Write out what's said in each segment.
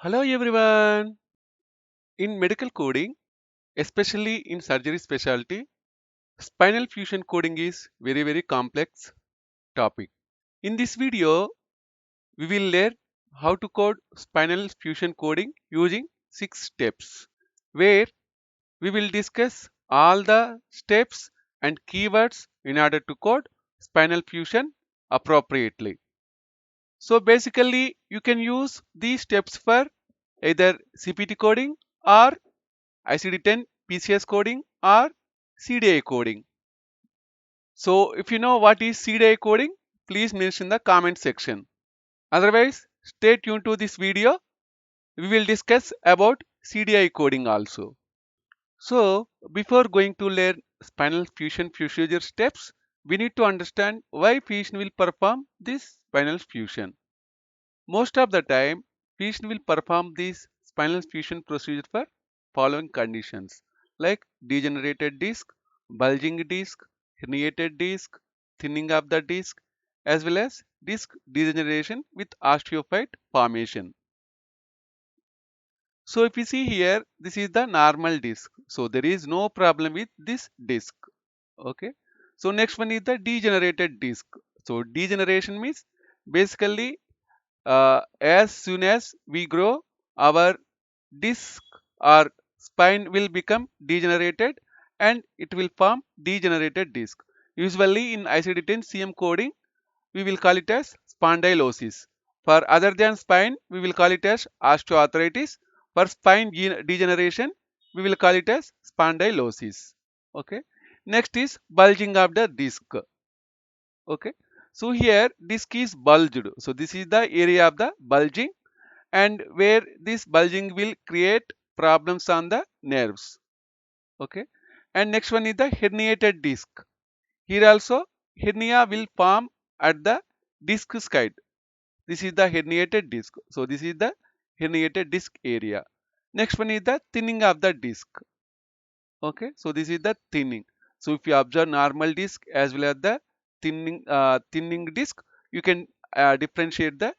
Hello everyone. In medical coding, especially in surgery specialty, spinal fusion coding is very complex topic. In this video, we will learn how to code spinal fusion coding using 6 steps, where we will discuss all the steps and keywords in order to code spinal fusion appropriately. So basically, you can use these steps for either CPT coding or ICD-10 PCS coding or CDI coding. So if you know what is CDI coding, please mention in the comment section. Otherwise, stay tuned to this video. We will discuss about CDI coding also. So before going to learn spinal fusion procedure steps, we need to understand why physician will perform this spinal fusion. Most of the time, physician will perform this spinal fusion procedure for following conditions like degenerated disc, bulging disc, herniated disc, thinning of the disc, as well as disc degeneration with osteophyte formation. So if you see here, this is the normal disc. So there is no problem with this disc. Okay. So next one is the degenerated disc. So degeneration means basically as soon as we grow, our disc or spine will become degenerated and it will form degenerated disc. Usually in ICD-10 CM coding, we will call it as spondylosis. For other than spine, we will call it as osteoarthritis. For spine degeneration, we will call it as spondylosis. Okay. Next is bulging of the disc. Okay. So here disc is bulged. So this is the area of the bulging and where this bulging will create problems on the nerves. Okay. And next one is the herniated disc. Here also hernia will form at the disc side. This is the herniated disc. So this is the herniated disc area. Next one is the thinning of the disc. Okay. So this is the thinning. So if you observe normal disc as well as the thinning disc, you can differentiate the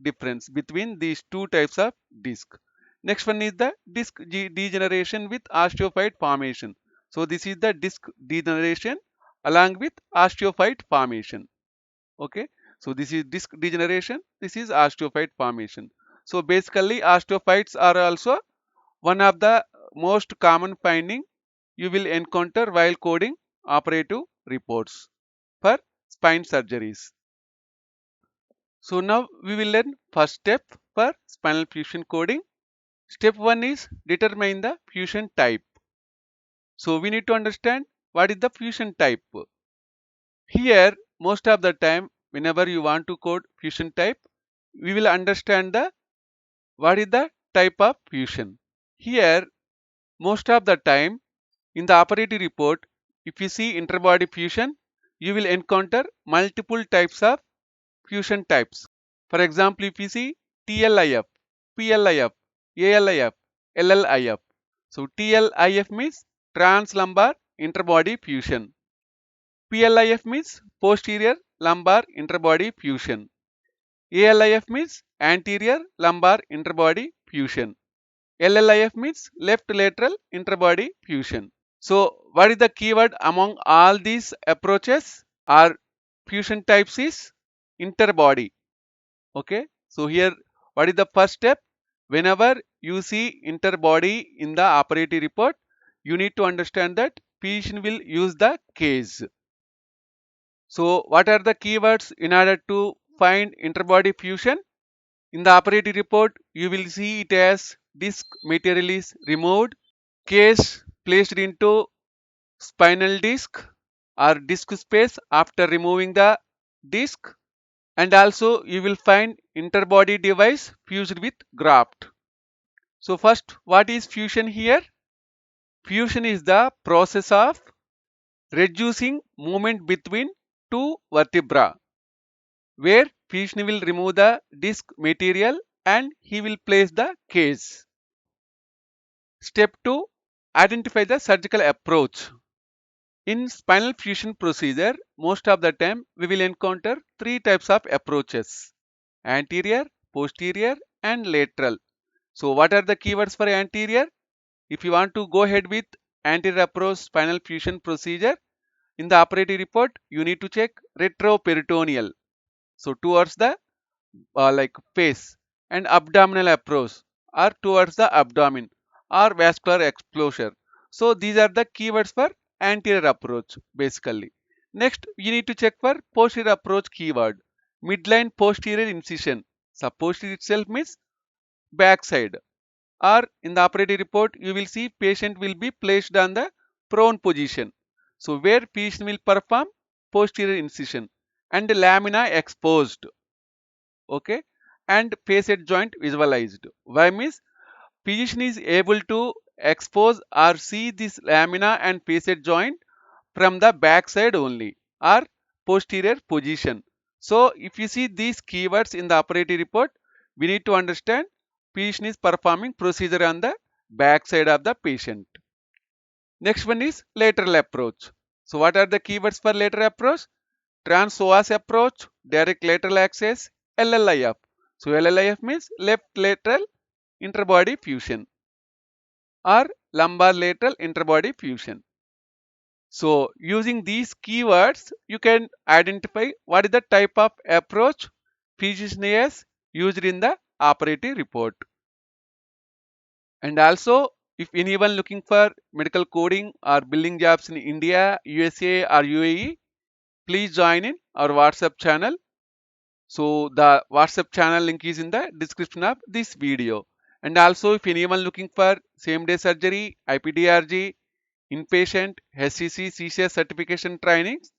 difference between these two types of disc. Next one is the disc degeneration with osteophyte formation. So this is the disc degeneration along with osteophyte formation. Okay. So this is disc degeneration. This is osteophyte formation. So basically osteophytes are also one of the most common finding you will encounter while coding operative reports for spine surgeries. So now we will learn first step for spinal fusion coding. Step 1 is determine the fusion type. So we need to understand what is the fusion type. Here most of the time whenever you want to code fusion type, we will understand the what is the type of fusion. Here most of the time in the operative report, if you see interbody fusion, you will encounter multiple types of fusion types. For example, if you see TLIF, PLIF, ALIF, LLIF. So TLIF means translumbar interbody fusion. PLIF means posterior lumbar interbody fusion. ALIF means anterior lumbar interbody fusion. LLIF means left lateral interbody fusion. So what is the keyword among all these approaches or fusion types is interbody. Okay. So here what is the first step? Whenever you see interbody in the operative report, you need to understand that physician will use the case. So what are the keywords in order to find interbody fusion? In the operative report, you will see it as disc material is removed, case placed into spinal disc or disc space after removing the disc, and also you will find interbody device fused with graft. So first, what is fusion here? Fusion is the process of reducing movement between two vertebrae, where physician will remove the disc material and he will place the case. Step 2, identify the surgical approach. In spinal fusion procedure, most of the time we will encounter three types of approaches: anterior, posterior and lateral. So what are the keywords for anterior? If you want to go ahead with anterior approach spinal fusion procedure, in the operative report, you need to check retroperitoneal. So towards the like face, and abdominal approach or towards the abdomen or vascular exposure. So these are the keywords for anterior approach basically. Next, you need to check for posterior approach keyword. Midline posterior incision. So posterior itself means backside, or in the operative report you will see patient will be placed on the prone position, so where patient will perform posterior incision and lamina exposed, okay, and facet joint visualized. Why means physician is able to expose or see this lamina and facet joint from the back side only or posterior position. So if you see these keywords in the operative report, we need to understand physician is performing procedure on the back side of the patient. Next one is lateral approach. So what are the keywords for lateral approach? Trans-psoas approach, direct lateral access, LLIF. So LLIF means left lateral interbody fusion or lumbar lateral interbody fusion. So using these keywords, you can identify what is the type of approach physician has used in the operative report. And also, if anyone looking for medical coding or billing jobs in India, USA or UAE, please join in our WhatsApp channel. So the WhatsApp channel link is in the description of this video. And also if anyone looking for same day surgery, ipdrg, inpatient, HCC, CCS certification trainings,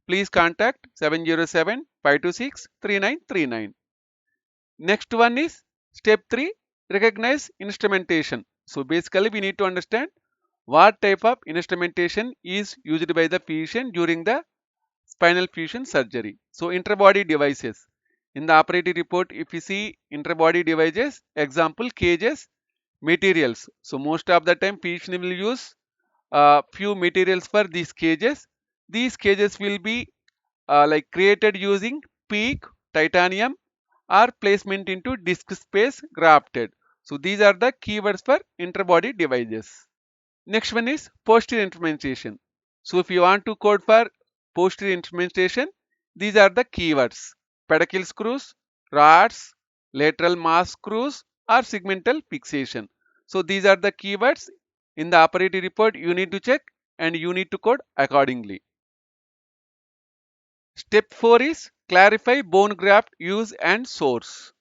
please contact 707-526-3939. Next one is step 3, recognize instrumentation. So basically we need to understand what type of instrumentation is used by the physician during the spinal fusion surgery. So interbody devices. In the operative report, if you see interbody devices, example cages, materials. So most of the time physician will use few materials for these cages. These cages will be like created using PEEK, titanium or placement into disc space grafted. So these are the keywords for interbody devices. Next one is posterior instrumentation. So if you want to code for posterior instrumentation, these are the keywords: pedicle screws, rods, lateral mass screws, or segmental fixation. So these are the keywords in the operative report you need to check and you need to code accordingly. Step 4 is clarify bone graft use and source.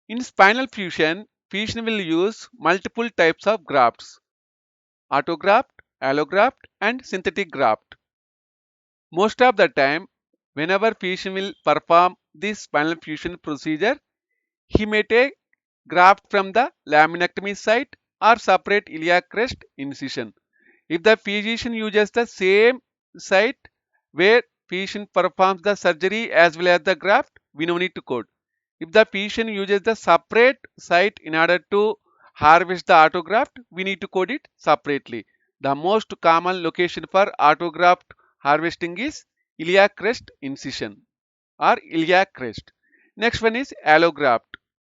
In spinal fusion, physician will use multiple types of grafts: autograft, allograft, and synthetic graft. Most of the time, whenever physician will perform this spinal fusion procedure, he may take graft from the laminectomy site or separate iliac crest incision. If the physician uses the same site where physician performs the surgery as well as the graft, we no need to code. If the physician uses the separate site in order to harvest the autograft, we need to code it separately. The most common location for autograft harvesting is iliac crest incision or iliac crest. Next one is allograft,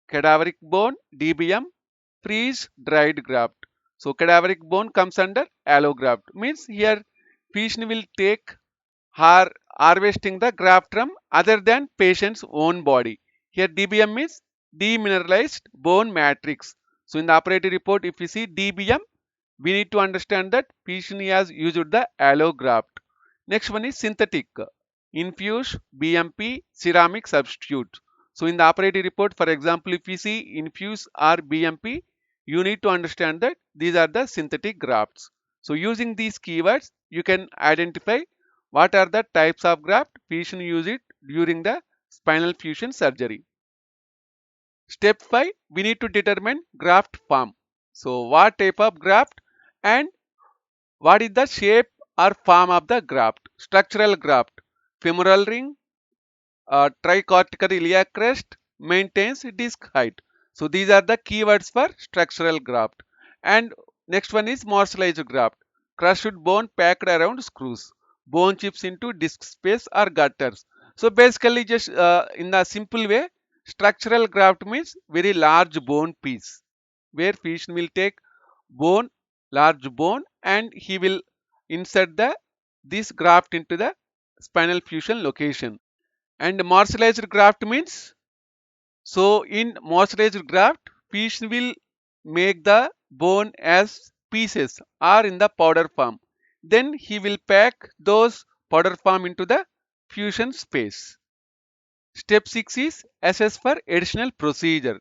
cadaveric bone, DBM, freeze dried graft. So cadaveric bone comes under allograft. Means here physician will take harvesting the graft from other than patient's own body. Here DBM is demineralized bone matrix. So in the operative report, if you see DBM, we need to understand that physician has used the allograft. Next one is synthetic, infuse, BMP, ceramic substitute. So in the operative report, for example, if we see infuse or BMP, you need to understand that these are the synthetic grafts. So using these keywords, you can identify what are the types of graft physician use it during the spinal fusion surgery. Step 5, we need to determine graft form. So what type of graft and what is the shape or form of the graft? Structural graft, femoral ring, tricortical iliac crest, maintains disc height. So these are the keywords for structural graft. And next one is morselized graft, crushed bone packed around screws, bone chips into disc space or gutters. So basically just in the simple way, structural graft means very large bone piece. where physician will take bone, large bone, and he will insert this graft into the spinal fusion location. And morcellized graft means, so in morcellized graft, physician will make the bone as pieces or in the powder form. Then he will pack those powder form into the fusion space. Step 6 is assess for additional procedure.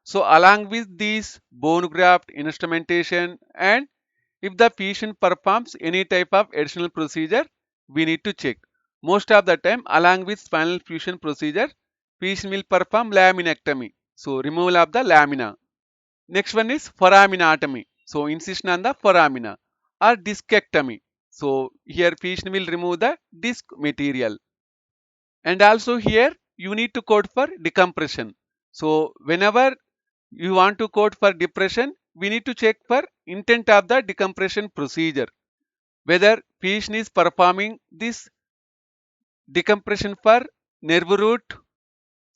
So along with these bone graft, instrumentation, and if the patient performs any type of additional procedure, we need to check. Most of the time, along with spinal fusion procedure, patient will perform laminectomy. So removal of the lamina. Next one is foraminectomy. So incision on the foramina or discectomy. So here patient will remove the disc material. And also here you need to code for decompression. So whenever you want to code for depression, we need to check for intent of the decompression procedure, whether patient is performing this decompression for nerve root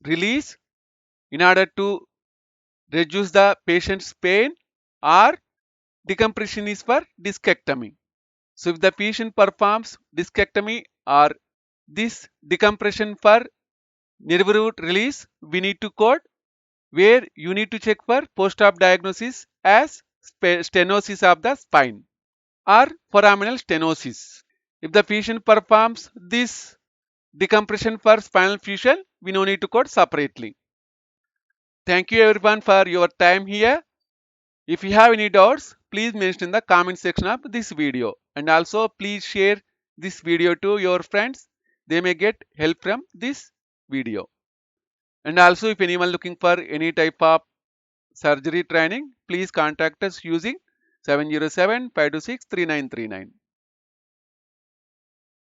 release in order to reduce the patient's pain, or decompression is for discectomy. So if the patient performs discectomy or this decompression for nerve root release, we need to code, where you need to check for post-op diagnosis as stenosis of the spine or foraminal stenosis. If the patient performs this decompression for spinal fusion, we no need to code separately. Thank you everyone for your time here. If you have any doubts, please mention in the comment section of this video, and also please share this video to your friends. They may get help from this video. And also if anyone looking for any type of surgery training, please contact us using 707-526-3939.